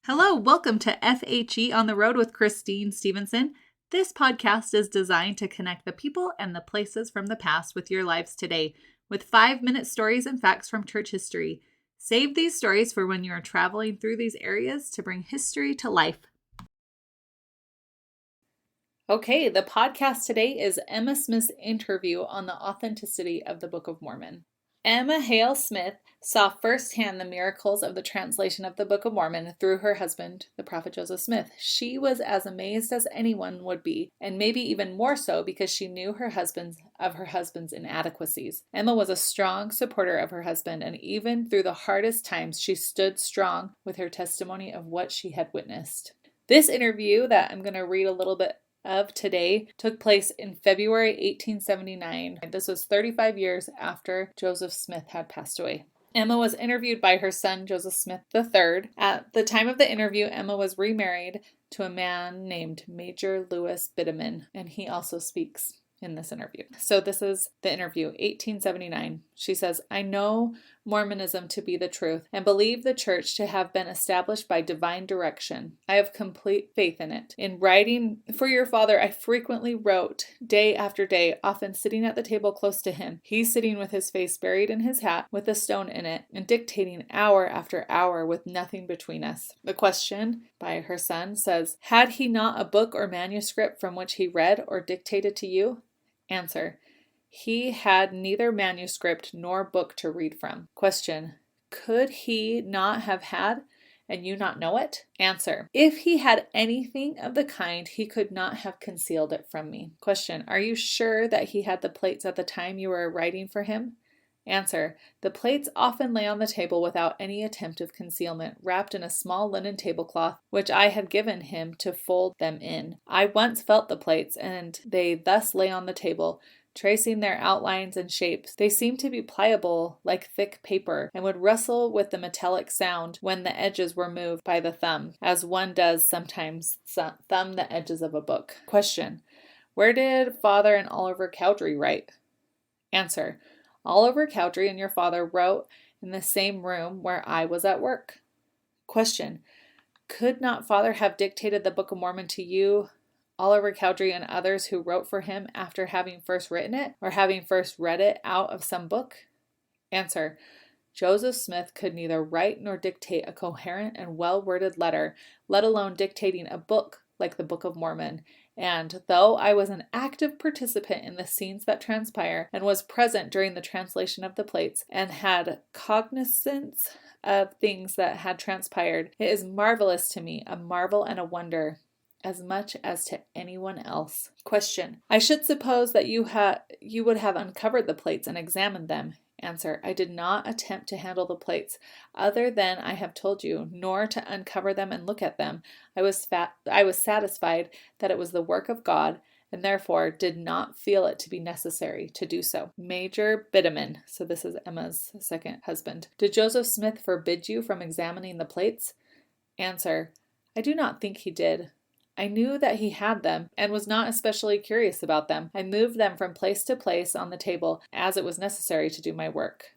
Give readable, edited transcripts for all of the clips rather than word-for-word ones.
Hello, welcome to FHE on the Road with Christine Stevenson. This podcast is designed to connect the people and the places from the past with your lives today, with 5-minute stories and facts from church history. Save these stories for when you are traveling through these areas to bring history to life. Okay, the podcast today is Emma Smith's interview on the authenticity of the Book of Mormon. Emma Hale Smith saw firsthand the miracles of the translation of the Book of Mormon through her husband, the prophet Joseph Smith. She was as amazed as anyone would be, and maybe even more so because she knew her husband's inadequacies. Emma was a strong supporter of her husband, and even through the hardest times, she stood strong with her testimony of what she had witnessed. This interview that I'm going to read a little bit of today took place in February 1879. This was 35 years after Joseph Smith had passed away. Emma was interviewed by her son, Joseph Smith III. At the time of the interview, Emma was remarried to a man named Major Louis Bideman, and he also speaks in this interview. So this is the interview, 1879. She says, "I know Mormonism to be the truth and believe the church to have been established by divine direction. I have complete faith in it. In writing for your father, I frequently wrote day after day, often sitting at the table close to him, he sitting with his face buried in his hat with a stone in it, and dictating hour after hour with nothing between us." The question by her son says, "Had he not a book or manuscript from which he read or dictated to you?" Answer: he had neither manuscript nor book to read from. Question: could he not have had, and you not know it? Answer: if he had anything of the kind, he could not have concealed it from me. Question: are you sure that he had the plates at the time you were writing for him? Answer: the plates often lay on the table without any attempt of concealment, wrapped in a small linen tablecloth, which I had given him to fold them in. I once felt the plates, and they thus lay on the table, tracing their outlines and shapes. They seemed to be pliable like thick paper, and would rustle with the metallic sound when the edges were moved by the thumb, as one does sometimes thumb the edges of a book. Question: where did Father and Oliver Cowdery write? Answer: Oliver Cowdery and your father wrote in the same room where I was at work. Question: could not Father have dictated the Book of Mormon to you, Oliver Cowdery, and others who wrote for him after having first written it, or having first read it out of some book? Answer: Joseph Smith could neither write nor dictate a coherent and well-worded letter, let alone dictating a book like the Book of Mormon. And though I was an active participant in the scenes that transpire, and was present during the translation of the plates, and had cognizance of things that had transpired, it is marvelous to me, a marvel and a wonder, as much as to anyone else. Question: I should suppose that you would have uncovered the plates and examined them. Answer: I did not attempt to handle the plates, other than I have told you, nor to uncover them and look at them. I was satisfied that it was the work of God, and therefore did not feel it to be necessary to do so. Major Bideman, so this is Emma's second husband: did Joseph Smith forbid you from examining the plates? Answer: I do not think he did. I knew that he had them, and was not especially curious about them. I moved them from place to place on the table, as it was necessary to do my work.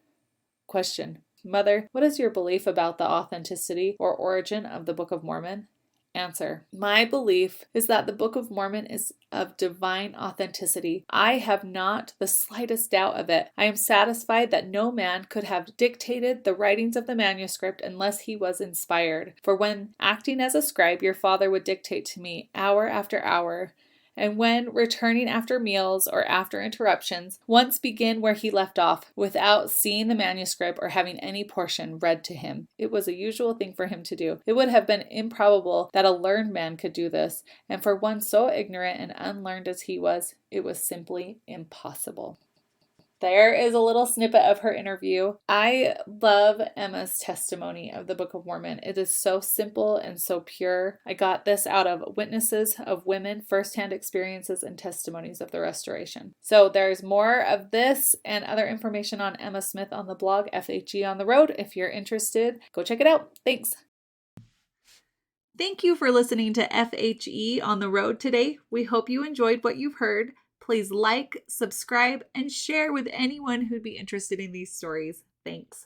Question: Mother, what is your belief about the authenticity or origin of the Book of Mormon? Answer: my belief is that the Book of Mormon is of divine authenticity. I have not the slightest doubt of it. I am satisfied that no man could have dictated the writings of the manuscript unless he was inspired. For when acting as a scribe, your father would dictate to me hour after hour, and when returning after meals or after interruptions, once begin where he left off, without seeing the manuscript or having any portion read to him. It was a usual thing for him to do. It would have been improbable that a learned man could do this, and for one so ignorant and unlearned as he was, it was simply impossible. There is a little snippet of her interview. I love Emma's testimony of the Book of Mormon. It is so simple and so pure. I got this out of witnesses of women, firsthand experiences, and testimonies of the restoration. So there's more of this and other information on Emma Smith on the blog, FHE on the Road. If you're interested, go check it out. Thanks. Thank you for listening to FHE on the Road today. We hope you enjoyed what you've heard. Please like, subscribe, and share with anyone who'd be interested in these stories. Thanks.